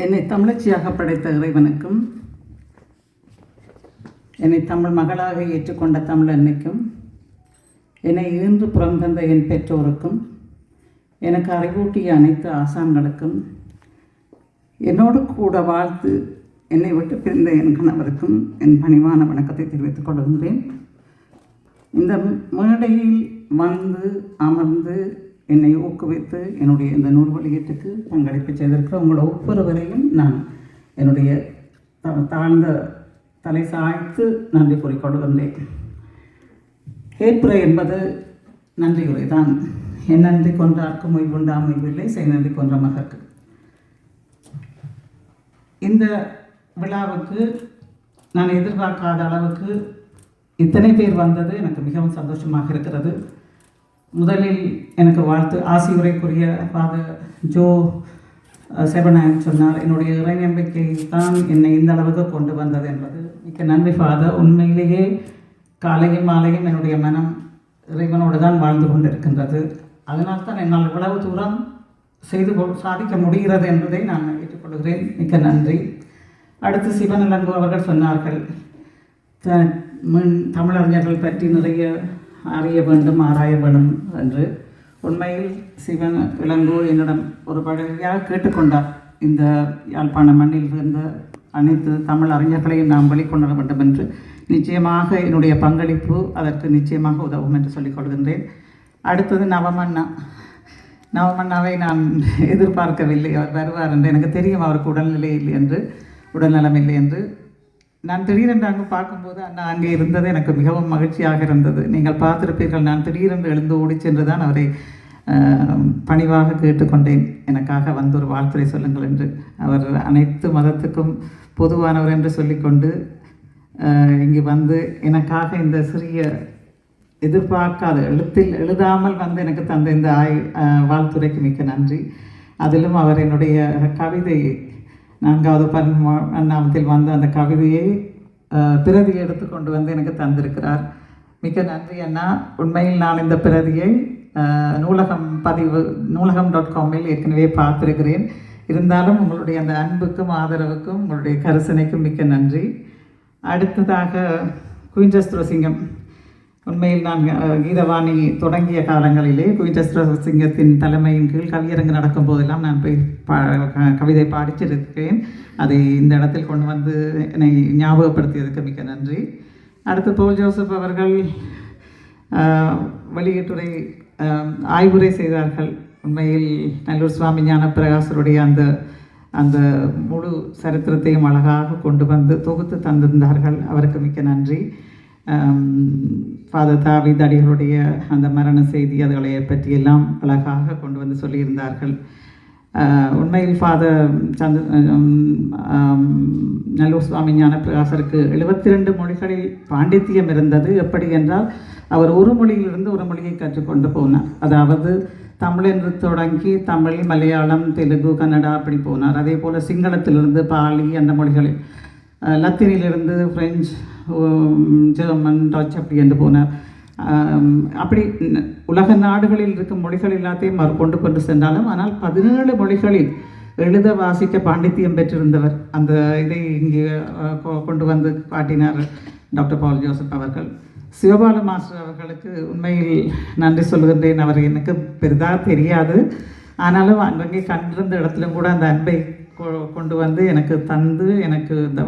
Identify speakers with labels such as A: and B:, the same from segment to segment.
A: என்னை தமிழச்சியாக படைத்த இறைவனுக்கும், என்னை தமிழ் மகளாக ஏற்றுக்கொண்ட தமிழ் அன்னைக்கும், என்னை ஈன்று புறந்தந்த என் பெற்றோருக்கும், எனக்கு அறிவூட்டிய அனைத்து ஆசான்களுக்கும், என்னோடு கூட வாழ்த்து என்னை விட்டு பிரிந்த என் கணவருக்கும் என் பணிவான வணக்கத்தை தெரிவித்துக் கொள்கின்றேன். இந்த மேடையில் வந்து அமர்ந்து என்னை ஊக்குவித்து என்னுடைய இந்த நூல் வெளியீட்டுக்கு பங்களிப்பு செய்திருக்கிற உங்களோட ஒவ்வொருவரையும் நான் என்னுடைய தாழ்ந்த தலை சாய்த்து நன்றி கூறிக்கொள்கின்றேன். ஏற்புரை என்பது நன்றியுரை தான். என் நன்றி கொன்றார்க்கும் உய்வுண்டா அமைவில்லை, செய் நன்றி கொன்ற மகற்கு. இந்த விழாவுக்கு நான் எதிர்பார்க்காத அளவுக்கு இத்தனை பேர் வந்தது எனக்கு மிகவும் சந்தோஷமாக இருக்கிறது. முதலில் எனக்கு வாழ்த்து ஆசியுரைக்குரிய ஃபாதர் ஜோ செபநாயக் சொன்னார், என்னுடைய இறை நம்பிக்கை தான் என்னை இந்த அளவுக்கு கொண்டு வந்தது என்பது. மிக்க நன்றி ஃபாதர். உண்மையிலேயே காலையும் மாலையும் என்னுடைய மனம் இறைவனோடு தான் வாழ்ந்து கொண்டிருக்கின்றது. அதனால் தான் என்னால் இவ்வளவு தூரம் செய்து சாதிக்க முடிகிறது என்பதை நான் ஏற்றுக்கொள்கிறேன். மிக்க நன்றி. அடுத்து சிவனிலங்கோ அவர்கள் சொன்னார்கள், தமிழறிஞர்கள் பற்றி நிறைய அறிய வேண்டும், ஆராய வேண்டும் என்று. உண்மையில் சிவன் இளங்கோ என்னிடம் ஒரு படையாக கேட்டுக்கொண்டார். இந்த யாழ்ப்பாண மண்ணில் இருந்த அனைத்து தமிழ் அறிஞர்களையும் நாம் வெளிக்கொணர வேண்டும் என்று. நிச்சயமாக என்னுடைய பங்களிப்பு அதற்கு நிச்சயமாக உதவும் என்று சொல்லிக் கொள்கின்றேன். அடுத்தது நவமன்னாவை நான் எதிர்பார்க்கவில்லை. அவர் வருவார் என்று எனக்கு தெரியும். அவருக்கு உடல்நலம் இல்லை என்று. நான் திடீரென்று அங்கு பார்க்கும்போது அண்ணா அங்கே இருந்தது எனக்கு மிகவும் மகிழ்ச்சியாக இருந்தது. நீங்கள் பார்த்திருப்பீர்கள், நான் திடீரென்று எழுந்து ஓடி சென்று தான் அவரை பணிவாக கேட்டுக்கொண்டேன், எனக்காக வந்து ஒரு வாழ்த்துரை சொல்லுங்கள் என்று. அவர் அனைத்து மதத்துக்கும் பொதுவானவர் என்று சொல்லிக்கொண்டு இங்கு வந்து எனக்காக இந்த சிறிய எதிர்பார்க்காத எழுதாமல் வந்து எனக்கு தந்த இந்த வாழ்த்துரைக்கு மிக்க நன்றி. அதிலும் அவர் என்னுடைய கவிதை 4வது பன்னாமத்தில் வந்த அந்த கவிதையை பிரதி எடுத்துக்கொண்டு வந்து எனக்கு தந்திருக்கிறார். மிக்க நன்றி அண்ணா. உண்மையில் நான் இந்த பிரதியை நூலகம்.com ஏற்கனவே பார்த்துருக்கிறேன். இருந்தாலும் உங்களுடைய அந்த அன்புக்கும் ஆதரவுக்கும் உங்களுடைய கரிசனைக்கும் மிக்க நன்றி. அடுத்ததாக குயின்டஸ்திரசிங்கம். உண்மையில் நான் கீதவாணி தொடங்கிய காலங்களிலே குயின்டஸ்திரசிங்கத்தின் தலைமையின் கீழ் கவியரங்கு நடக்கும் போதெல்லாம் நான் போய் கவிதை பாடிச்சிருக்கிறேன். அதை இந்த இடத்தில் கொண்டு வந்து என்னை ஞாபகப்படுத்தியதுக்கு மிக்க நன்றி. அடுத்து போல் ஜோசப் அவர்கள் வெளியீட்டுரை ஆய்வுரை செய்தார்கள். உண்மையில் நல்லூர் சுவாமி ஞானப்பிரகாசருடைய அந்த முழு சரித்திரத்தையும் அழகாக கொண்டு வந்து தொகுத்து தந்திருந்தார்கள். அவருக்கு மிக்க நன்றி. ஃபாதர் தாவீது அடிகளுடைய அந்த மரண செய்தி அதுகளை பற்றியெல்லாம் அழகாக கொண்டு வந்து சொல்லியிருந்தார்கள். உண்மையில் ஃபாதர் நல்லூர் சுவாமி ஞானப்பிரகாசருக்கு 72 மொழிகளில் பாண்டித்தியம் இருந்தது. எப்படி என்றால் அவர் ஒரு மொழியிலிருந்து ஒரு மொழியை கற்றுக்கொண்டு போனார். அதாவது தமிழ் என்று தொடங்கி தமிழ், மலையாளம், தெலுங்கு, கன்னடா அப்படி போனார். அதே போல் சிங்களத்திலிருந்து பாலி அந்த மொழிகளில், லத்தீனிலிருந்து ஃப்ரெஞ்சு, ஜெர்மன், டச் அப்படி என்று போனார். அப்படி உலக நாடுகளில் இருக்கும் மொழிகள் எல்லாத்தையும் அவர் கொண்டு சென்றாலும், ஆனால் 17 மொழிகளில் எழுத வாசிக்க பாண்டித்தியம் பெற்றிருந்தவர். அந்த இதை இங்கே கொண்டு வந்து காட்டினார் டாக்டர் பால் ஜோசப் அவர்கள். சிவபால மாஸ்டர் அவர்களுக்கு உண்மையில் நன்றி சொல்கின்றேன். அவர் எனக்கு பெரிதாக தெரியாது, ஆனாலும் அங்கங்கே கண்டிருந்த இடத்துலையும் கூட அந்த அன்பை கொண்டு வந்து எனக்கு தந்து எனக்கு இந்த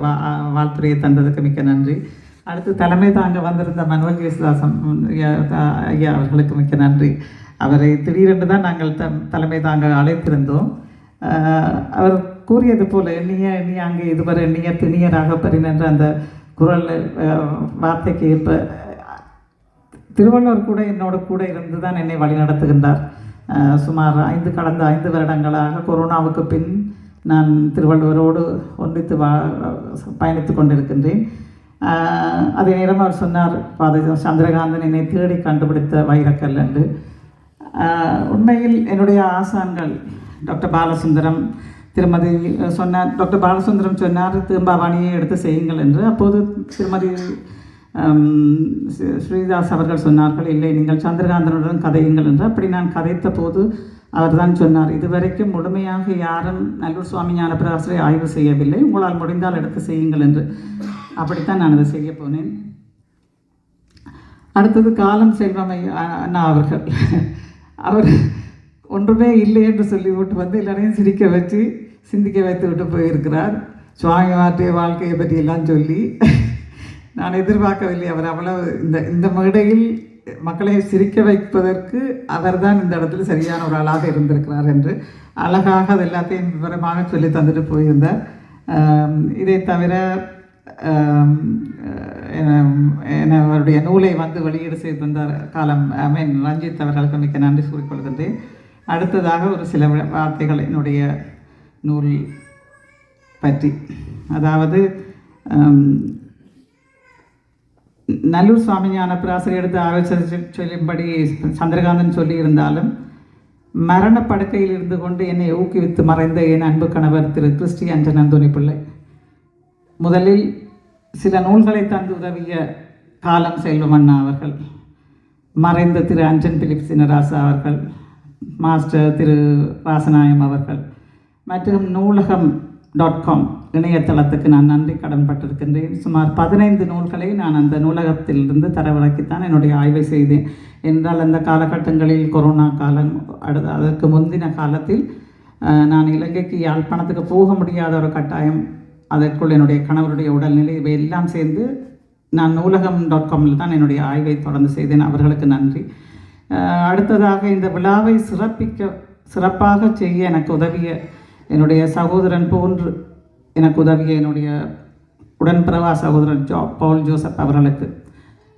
A: வாழ்த்துறையை தந்ததுக்கு மிக்க நன்றி. அடுத்து தலைமை தாங்க வந்திருந்த மனுவல் ஜேசுதாசன் ஐயா அவர்களுக்கு மிக்க நன்றி. அவரை திடீரென்று தான் நாங்கள் தலைமை தாங்க அழைத்திருந்தோம். அவர் கூறியது போல் எண்ணிய அங்கே இதுவரை எண்ணிய திணியராக பரினென்ற அந்த குரல் வார்த்தைக்கு ஏற்ப திருவள்ளுவர் கூட என்னோட கூட இருந்து தான் என்னை வழிநடத்துகின்றார். சுமார் கடந்த 5 வருடங்களாக கொரோனாவுக்கு பின் நான் திருவள்ளுவரோடு ஒன்றித்து பயணித்து கொண்டிருக்கின்றேன். அதே நேரம் அவர் சொன்னார், ஃபாதர் சந்திரகாந்தன் என்னை தேடி கண்டுபிடித்த வைரக்கல் என்று. உண்மையில் என்னுடைய ஆசான்கள் டாக்டர் பாலசுந்தரம் டாக்டர் பாலசுந்தரம் சொன்னார், திரும்பாவாணியை எடுத்து செய்யுங்கள் என்று. அப்போது திருமதி ஸ்ரீதாஸ் அவர்கள் சொன்னார்கள், இல்லை நீங்கள் சந்திரகாந்தனுடன் கதையுங்கள் என்று. அப்படி நான் கதைத்த போது அவர் தான் சொன்னார், இதுவரைக்கும் முழுமையாக யாரும் நல்லூர் சுவாமி ஞானப்பிரகாசரை ஆய்வு செய்யவில்லை, உங்களால் முடிந்தால் எடுத்து செய்யுங்கள் என்று. அப்படித்தான் நான் அதை செய்ய போனேன். அடுத்தது காலம் செல்வம் அண்ணா அவர்கள். அவர் ஒன்றுமே இல்லை என்று சொல்லிவிட்டு வந்து எல்லாரையும் சிரிக்க வச்சு சிந்திக்க வைத்து விட்டு போயிருக்கிறார். சுவாமி மாற்றிய வாழ்க்கையை பற்றியெல்லாம் சொல்லி நான் எதிர்பார்க்கவில்லை. அவர் அவ்வளவு இந்த மேடையில் மக்களை சிரிக்க வைப்பதற்கு அவர்தான் இந்த இடத்துல சரியான ஒரு ஆளாக இருந்திருக்கிறார் என்று அழகாக அது எல்லாத்தையும் விவரமாக சொல்லி தந்துட்டு போயிருந்தார். இதை தவிர அவருடைய நூலை வந்து வெளியீடு செய்து தந்த காலம் ரஞ்சித் அவர்களுக்கு மிக்க நன்றி கூறிக்கொள்கின்றேன். அடுத்ததாக ஒரு சில வார்த்தைகள் என்னுடைய நூல் பற்றி. அதாவது நல்லூர் சுவாமி ஞானப்பிரகாசரை எடுத்து ஆலோசனை சொல்லும்படி சந்திரகாந்தன் சொல்லியிருந்தாலும் மரணப்படுக்கையில் இருந்து கொண்டு என்னை ஊக்குவித்து மறைந்த என் அன்பு கணவர் திரு கிறிஸ்டி ஆண்டன் அந்தோணி பிள்ளை முதலில் சில நூல்களை தந்து உதவிய காலம் செல்வம் அண்ணா அவர்கள், மறைந்த திரு அஞ்சன் பிலிப் சின்னராசா அவர்கள், மாஸ்டர் திரு ராசநாயம் அவர்கள் மற்றும் நூலகம்.com இணையதளத்துக்கு நான் நன்றி கடன்பட்டிருக்கின்றேன். சுமார் 15 நூல்களை நான் அந்த நூலகத்திலிருந்து தரவிறக்கித்தான் என்னுடைய ஆய்வை செய்தேன். என்றால் அந்த காலகட்டங்களில் கொரோனா காலம், அதற்கு முந்தின காலத்தில் நான் இலங்கைக்கு யாழ்ப்பாணத்துக்கு போக முடியாத ஒரு கட்டாயம், அதற்குள் என்னுடைய கணவருடைய உடல்நிலை, இவை எல்லாம் சேர்ந்து நான் நூலகம்.comல் தான் என்னுடைய ஆய்வை தொடர்ந்து செய்தேன். அவர்களுக்கு நன்றி. அடுத்ததாக இந்த விழாவை சிறப்பாக செய்ய எனக்கு உதவிய என்னுடைய சகோதரன் போன்று எனக்கு உதவிய என்னுடைய உடன்பிறவா சகோதரன் பவுல் ஜோசப் அவர்களுக்கு,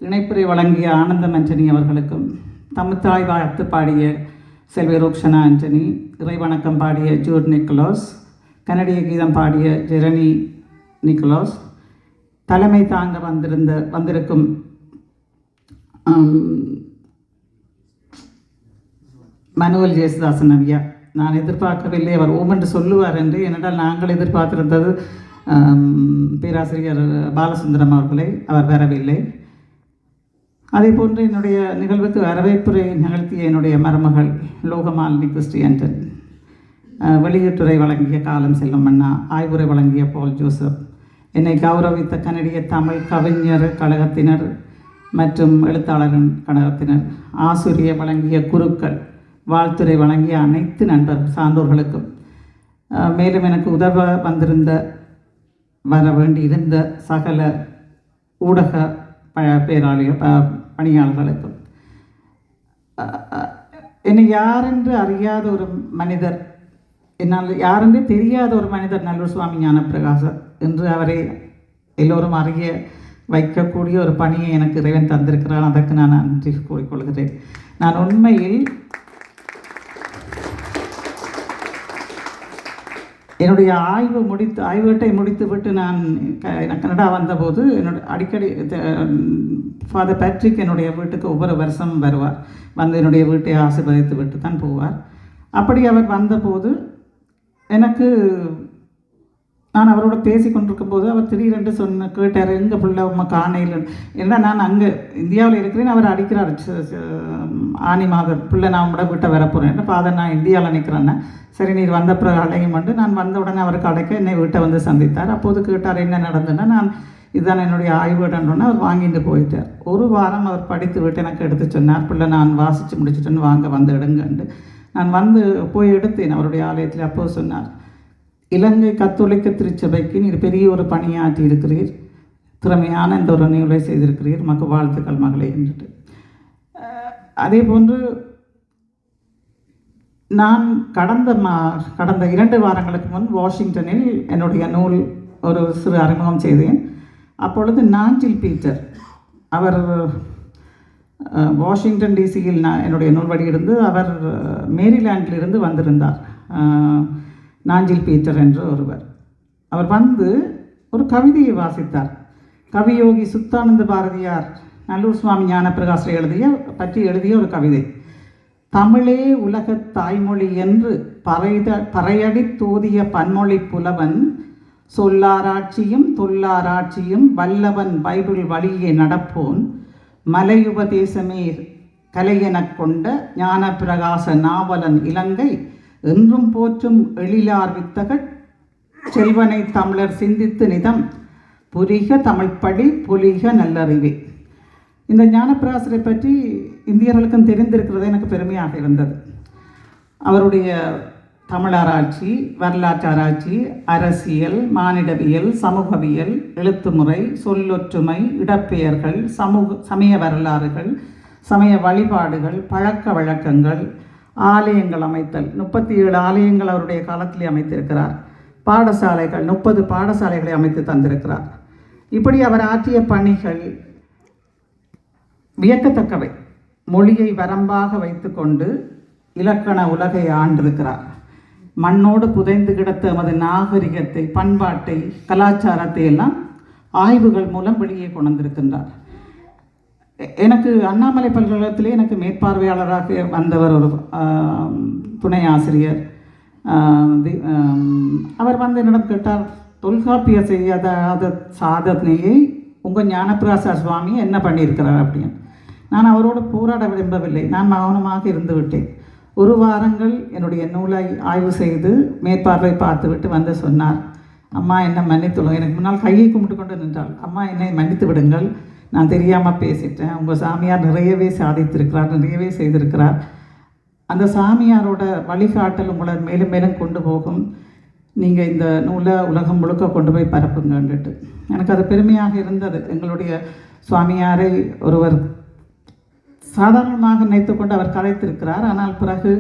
A: இணைப்புரை வழங்கிய ஆனந்தம் ஆண்டனி அவர்களுக்கும், தமிழ்த்தாய் வாழ்த்து பாடிய செல்வி ரோக்ஷனா ஆண்டனி, இறைவணக்கம் பாடிய ஜூட் நிக்கோலஸ், கனடிய கீதம் பாடிய ஜெரணி நிக்கோலஸ், தலைமை தாங்க வந்திருக்கும் மனுவல் ஜேசுதாசன் ஐயா. நான் எதிர்பார்க்கவில்லை அவர் ஓமென்று சொல்லுவார் என்று. ஏனென்றால் நாங்கள் எதிர்பார்த்திருந்தது பேராசிரியர் பாலசுந்தரம் அவர்களை, அவர் வரவில்லை. அதே போன்று என்னுடைய நிகழ்வுக்கு வரவேற்புரை நிகழ்த்திய என்னுடைய மருமகள் லோகமாலினி கிறிஸ்டி ஆண்டன், வெளியீட்டுரை வழங்கிய காலம் செல்வம் அண்ணா, ஆய்வுரை வழங்கிய பவுல் ஜோசப், என்னை கௌரவித்த கனடிய தமிழ் கவிஞர் கழகத்தினர் மற்றும் எழுத்தாளர்கள் கழகத்தினர், ஆசிரிய வழங்கிய குருக்கள், வாழ்த்துறை வழங்கிய அனைத்து சான்றோர்களுக்கும், மேலும் எனக்கு உதவ வர வேண்டியிருந்த சகல ஊடக பணியாளர்களுக்கும், என்னை யாரென்று அறியாத ஒரு மனிதர், என்னால் யாரென்று தெரியாத ஒரு மனிதர் நல்லூர் சுவாமி ஞானப்பிரகாசர் என்று அவரை எல்லோரும் அறிய வைக்கக்கூடிய ஒரு பணியை எனக்கு இறைவன் தந்திருக்கிறான். அதற்கு நான் நன்றி கூறிக்கொள்கிறேன். நான் உண்மையில் என்னுடைய ஆய்வேட்டை முடித்துவிட்டு நான் கனடா வந்தபோது அடிக்கடி ஃபாதர் பேட்ரிக் என்னுடைய வீட்டுக்கு ஒவ்வொரு வருஷமும் வருவார். வந்து என்னுடைய வீட்டை ஆசீர்வதித்து விட்டு தான் போவார். அப்படி அவர் வந்தபோது நான் அவரோட பேசி கொண்டிருக்கும் போது அவர் திடீரென்று கேட்டார், எங்கள் பிள்ளை உண்மை காணையில். ஏன்னா நான் அங்கே இந்தியாவில் இருக்கிறேன், அவர் அடிக்கிறார், ஆனி மாதம் பிள்ளை நான் உங்களோட வீட்டை வரப்போகிறேன். ஃபாதர் நான் இந்தியாவில் நிற்கிறேன்னா, சரி நீர் வந்த பிறகு அழையும் வந்து நான் வந்த உடனே அவருக்கு அழைக்க என்னை வீட்டை வந்து சந்தித்தார். அப்போது கேட்டார் என்ன நடந்ததுன்னா, நான் இதுதான் என்னுடைய ஆய்வுடனே அவர் வாங்கிட்டு போயிட்டார். ஒரு வாரம் அவர் படித்து விட்டு எனக்கு எடுத்து சொன்னார், பிள்ளை நான் வாசித்து முடிச்சுட்டேன்னு வாங்க வந்து எடுங்கண்டு. நான் போய் எடுத்தேன் அவருடைய ஆலயத்தில். அப்போது சொன்னார், இலங்கை கத்தோலிக்க திருச்சபைக்கு நீர் பெரிய ஒரு பணியாற்றி இருக்கிறீர், திறமையான இந்த ஒரு நிகழ்வை செய்திருக்கிறீர், மக்கு வாழ்த்துக்கள் மகளே என்றுட்டு. அதே போன்று நான் கடந்த 2 வாரங்களுக்கு முன் வாஷிங்டனில் என்னுடைய நூல் ஒரு சிறு அறிமுகம் செய்தேன். அப்பொழுது நாஞ்சில் பீட்டர் அவர் வாஷிங்டன் டிசியில் என்னுடைய நூல் வெளியிருந்து அவர் மேரிலாண்டிலிருந்து வந்திருந்தார். நாஞ்சில் பீட்டர் என்ற ஒருவர். அவர் வந்து ஒரு கவிதையை வாசித்தார். கவியோகி சுத்தானந்த பாரதியார் நல்லூர் சுவாமி ஞானப்பிரகாசரை பற்றி எழுதிய ஒரு கவிதை. தமிழே உலகத் தாய்மொழி என்று பறையடி தோதிய பன்மொழி புலவன், சொல்லாராட்சியும் தொல்லாராட்சியும் வல்லவன் பைபிள் வழியே நடப்போன், மலையுபதேசமே கலையெனக் கொண்ட ஞான பிரகாச நாவலன் இலங்கை என்றும் போற்றும் எழிலார் வித்தகட் செல்வனை தமிழர் சிந்தித்து நிதம் புரிக தமிழ்ப்படி பொலிக நல்லறிவே. இந்த ஞானப்பிரகாசரை பற்றி இந்தியர்களுக்கும் தெரிந்திருக்கிறது எனக்கு பெருமையாக இருந்தது. அவருடைய தமிழாராய்ச்சி, வரலாற்றாராய்ச்சி, அரசியல், மானிடவியல், சமூகவியல், எழுத்துமுறை, சொல்லொற்றுமை, இடப்பெயர்கள், சமய வரலாறுகள், சமய வழிபாடுகள், பழக்க வழக்கங்கள், ஆலயங்கள் அமைத்தல், 37 ஆலயங்கள் அவருடைய காலத்திலே அமைத்திருக்கிறார். பாடசாலைகள் 30 பாடசாலைகளை அமைத்து தந்திருக்கிறார். இப்படி அவர் ஆற்றிய பணிகள் வியக்கத்தக்கவை. மொழியை வரம்பாக வைத்துக்கொண்டு இலக்கண உலகை ஆண்டிருக்கிறார். மண்ணோடு புதைந்து கிடத்த எமது நாகரிகத்தை, பண்பாட்டை, கலாச்சாரத்தை எல்லாம் ஆய்வுகள் மூலம் வெளியே கொண்டிருக்கின்றார். எனக்கு அண்ணாமலை பல்கலைக்கழகத்திலே எனக்கு மேற்பார்வையாளராக வந்தவர் ஒரு துணை ஆசிரியர். அவர் வந்து என்னிடம் கேட்டார், தொல்காப்பிய செய்யாத சாதனையை உங்கள் ஞானப்பிரகாச சுவாமி என்ன பண்ணியிருக்கிறார் அப்படின்னு. நான் அவரோடு போராட விரும்பவில்லை. நான் மௌனமாக இருந்து விட்டேன். ஒரு வாரங்கள் என்னுடைய நூலை ஆய்வு செய்து மேற்பார்வை பார்த்துவிட்டு வந்து சொன்னார், அம்மா என்னை மன்னித்துள்ளோம். எனக்கு முன்னால் கையை கும்பிட்டு கொண்டு நின்றாள். அம்மா என்னை மன்னித்து விடுங்கள், நான் தெரியாமல் பேசிட்டேன். உங்கள் சாமியார் நிறையவே சாதித்திருக்கிறார், நிறையவே செய்திருக்கிறார். அந்த சாமியாரோட வழிகாட்டல் உங்களை மேலும் மேலும் கொண்டு போகும். நீங்கள் இந்த நூலை உலகம் முழுக்க கொண்டு போய் பரப்புங்கன்னுட்டு எனக்கு அது பெருமையாக இருந்தது. எங்களுடைய சுவாமியாரை ஒருவர் சாதாரணமாக நினைத்து கொண்டு அவர் கதைத்திருக்கிறார். ஆனால் பிறகு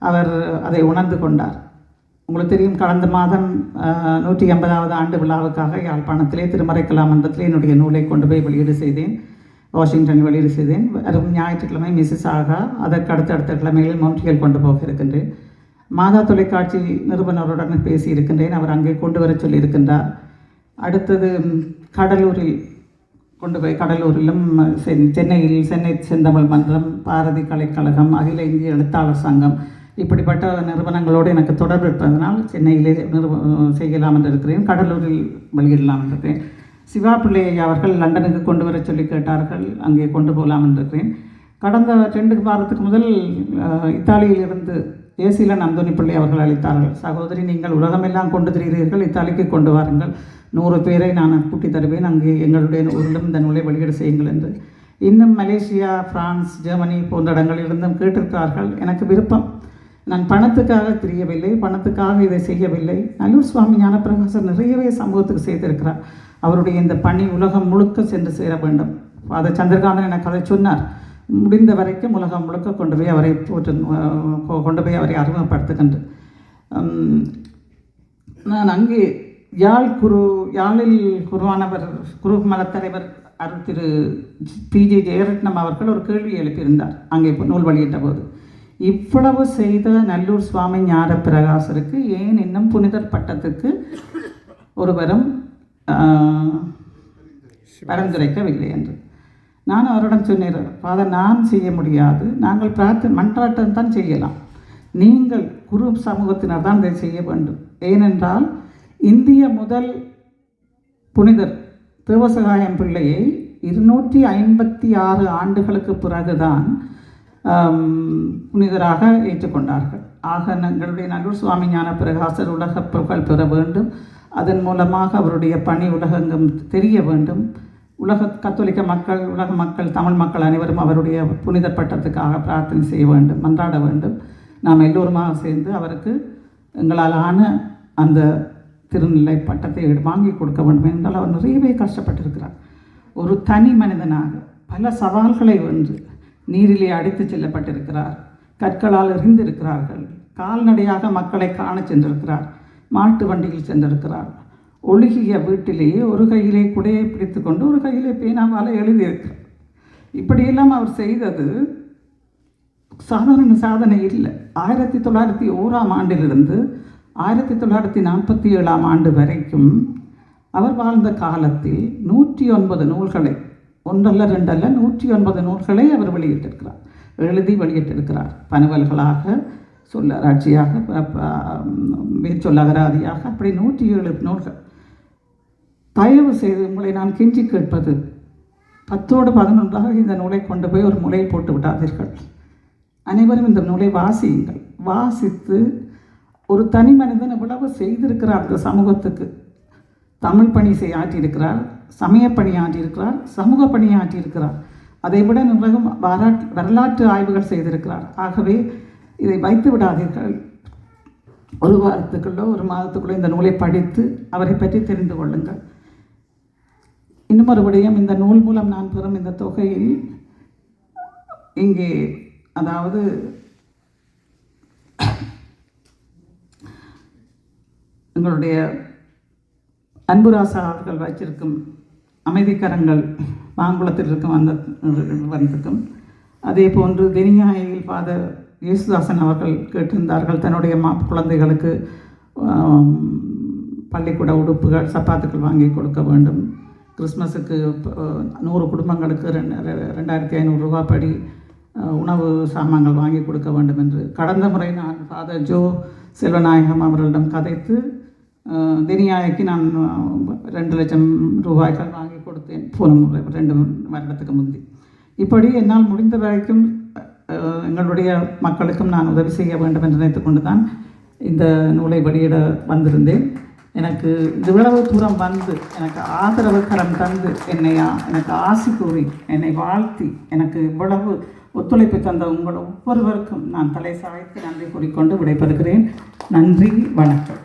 A: அவர் அதை உணர்ந்து கொண்டார். உங்களுக்கு தெரியும், கடந்த மாதம் 150வது ஆண்டு விழாவுக்காக யாழ்ப்பாணத்திலே திருமறைக்கலா மன்றத்திலே என்னுடைய நூலை கொண்டு போய் வெளியீடு செய்தேன். வாஷிங்டன் வெளியீடு செய்தேன். வரும் ஞாயிற்றுக்கிழமை மிஸ்ஸஸ் ஆகா, அதற்கு அடுத்த கிழமைகளில் மொன்ட்ரியல் கொண்டு போக இருக்கின்றேன். மாதா தொலைக்காட்சி நிறுவனருடன் பேசியிருக்கின்றேன். அவர் அங்கே கொண்டு வர சொல்லியிருக்கின்றார். அடுத்தது கடலூரில் கொண்டு போய், கடலூரிலும் சென்னையில் சென்னை செந்தமிழ் மன்றம், பாரதி கலைக்கழகம், அகில இந்திய எழுத்தாளர் சங்கம், இப்படிப்பட்ட நிறுவனங்களோடு எனக்கு தொடர்பு இருப்பதனால் சென்னையிலே செய்யலாம் என்று இருக்கிறேன். கடலூரில் வெளியிடலாம் என்றிருக்கிறேன். சிவா பிள்ளை அவர்கள் லண்டனுக்கு கொண்டு வர சொல்லி கேட்டார்கள், அங்கே கொண்டு போகலாம் என்றிருக்கிறேன். கடந்த 2 வாரத்துக்கு முதல் இத்தாலியிலிருந்து ஏசிலன் அந்தோனி பிள்ளை அவர்கள் அளித்தார்கள். சகோதரி, நீங்கள் உலகமெல்லாம் கொண்டு திரிகிறீர்கள், இத்தாலிக்கு கொண்டு வாருங்கள், 100 பேரை நான் கூட்டி தருவேன், அங்கே எங்களுடைய ஊரிலும் இந்த நூலை வெளியீடு செய்யுங்கள் என்று. இன்னும் மலேசியா, பிரான்ஸ், ஜெர்மனி போன்ற இடங்களிலிருந்தும் கேட்டிருக்கிறார்கள். எனக்கு விருப்பம். நான் பணத்துக்காக தெரியவில்லை, பணத்துக்காக இதை செய்யவில்லை. நல்லூர் சுவாமி ஞானப்பிரகாசர் நிறையவே சமூகத்துக்கு செய்திருக்கிறார். அவருடைய இந்த பணி உலகம் முழுக்க சென்று சேர வேண்டும். அதை சந்திரகாந்தன் எனக்கு அதை சொன்னார். முடிந்த வரைக்கும் உலகம் முழுக்க கொண்டு போய் அவரை அறிமுகப்படுத்துகின்ற நான் அங்கே யாழில் குருவானவர் குருமலத்தலைவர் அருள் திரு பிஜி ஜெயரட்னம் அவர்கள் ஒரு கேள்வி எழுப்பியிருந்தார் அங்கே நூல் வெளியிட்ட போது. இவ்வளவு செய்த நல்லூர் சுவாமி ஞானப்பிரகாசருக்கு ஏன் இன்னும் புனிதர் பட்டத்துக்கு ஒருவரும் பரிந்துரைக்கவில்லை என்று. நான் அவரிடம் சொன்னேன், ஃபாதர், நான் செய்ய முடியாது, நாங்கள் மன்றாட்டம் தான் செய்யலாம், நீங்கள் குரு சமூகத்தினர் தான் இதை செய்ய வேண்டும். ஏனென்றால் இந்திய முதல் புனிதர் தேவசகாயம் பிள்ளையை 256 ஆண்டுகளுக்கு பிறகுதான் புனிதராக ஏற்றுக்கொண்டார்கள். ஆக எங்களுடைய நல்லூர் சுவாமி ஞானப்பிரகாசர் உலக புகழ் பெற வேண்டும். அதன் மூலமாக அவருடைய பணி உலகெங்கும் தெரிய வேண்டும். உலக கத்தோலிக்க மக்கள், உலக மக்கள், தமிழ் மக்கள் அனைவரும் அவருடைய புனித பட்டத்துக்காக பிரார்த்தனை செய்ய வேண்டும், மன்றாட வேண்டும். நாம் எல்லோருமாக சேர்ந்து அவருக்கு எங்களால் ஆன அந்த திருநிலை பட்டத்தை வாங்கி கொடுக்க வேண்டும். என்றால் அவர் நிறையவே கஷ்டப்பட்டிருக்கிறார். ஒரு தனி மனிதனாக பல சவால்களை வென்று நீரிலே அடித்து செல்லப்பட்டிருக்கிறார். கற்களால் எறிந்திருக்கிறார்கள். கால்நடையாக மக்களை காண சென்றிருக்கிறார். மாட்டு வண்டியில் சென்றிருக்கிறார். ஒழுகிய வீட்டிலேயே ஒரு கையிலே குடையை பிடித்து கொண்டு ஒரு கையிலே பேனாவால் எழுதியிருக்கிறார். இப்படியெல்லாம் அவர் செய்தது சாதாரண சாதனை இல்லை. 1901ஆம் ஆண்டிலிருந்து 1947ஆம் ஆண்டு வரைக்கும் அவர் வாழ்ந்த காலத்தில் 109 நூல்களை, ஒன்றல்ல ரெண்டல்ல 109 நூல்களை அவர் வெளியிட்டிருக்கிறார், எழுதி வெளியிட்டிருக்கிறார். பனுவல்களாக, சொல்லராட்சியாக, சொல்லாகராதியாக, அப்படி 107 நூல்கள். தயவு செய்து உங்களை நான் கெஞ்சி கேட்பது, 10ஓடு 11ஆக இந்த நூலை கொண்டு போய் ஒரு மூலையில் போட்டு விடாதீர்கள். அனைவரும் இந்த நூலை வாசியுங்கள். வாசித்து ஒரு தனி மனிதன் எவ்வளவு செய்திருக்கிறார் அந்த சமூகத்துக்கு. தமிழ் பணி ஆற்றியிருக்கிறார், சமய பணி ஆற்றியிருக்கிறார், சமூக பணி ஆற்றியிருக்கிறார். அதை விட நிறைய வரலாற்று ஆய்வுகள் செய்திருக்கிறார். ஆகவே இதை வைத்து விடாதீர்கள். ஒரு வாரத்துக்குள்ளோ ஒரு மாதத்துக்குள்ளோ இந்த நூலை படித்து அவரை பற்றி தெரிந்து கொள்ளுங்கள். இன்னும் ஒரு விடயம், இந்த நூல் மூலம் நான் பெறும் இந்த தொகையில் இங்கே அதாவது எங்களுடைய அன்புராசா அவர்கள் வச்சிருக்கும் அமைதிக்கரங்கள் மாங்குளத்தில் இருக்கும் அந்த வந்துக்கும், அதே போன்று தெனியாயில் ஃபாதர் இயேசுதாசன் அவர்கள் கேட்டிருந்தார்கள் தன்னுடைய குழந்தைகளுக்கு பள்ளிக்கூட உடுப்புகள் சப்பாத்துக்கள் வாங்கி கொடுக்க வேண்டும். கிறிஸ்மஸுக்கு 100 குடும்பங்களுக்கு 2500 ரூபா படி உணவு சாமான்கள் வாங்கி கொடுக்க வேண்டும் என்று கடந்த முறை நான் ஃபாதர் ஜோ செல்வநாயகம் அவர்களிடம் கதைத்து தெனியாய்க்கு நான் 2 லட்சம் ரூபாய்கள் வாங்கி கொடுத்தேன் போன முறை 2 வருடத்துக்கு முந்தி. இப்படி என்னால் முடிந்த வரைக்கும் எங்களுடைய மக்களுக்கும் நான் உதவி செய்ய வேண்டும் என்று நினைத்து கொண்டு தான் இந்த நூலை வெளியிட வந்திருந்தேன். எனக்கு இவ்வளவு தூரம் வந்து எனக்கு ஆதரவு கரம் தந்து எனக்கு ஆசி கூறி என்னை வாழ்த்தி எனக்கு இவ்வளவு ஒத்துழைப்பு தந்த உங்கள் ஒவ்வொருவருக்கும் நான் தலை சாய்த்து நன்றி கூறிக்கொண்டு விடைபெறுகிறேன். நன்றி, வணக்கம்.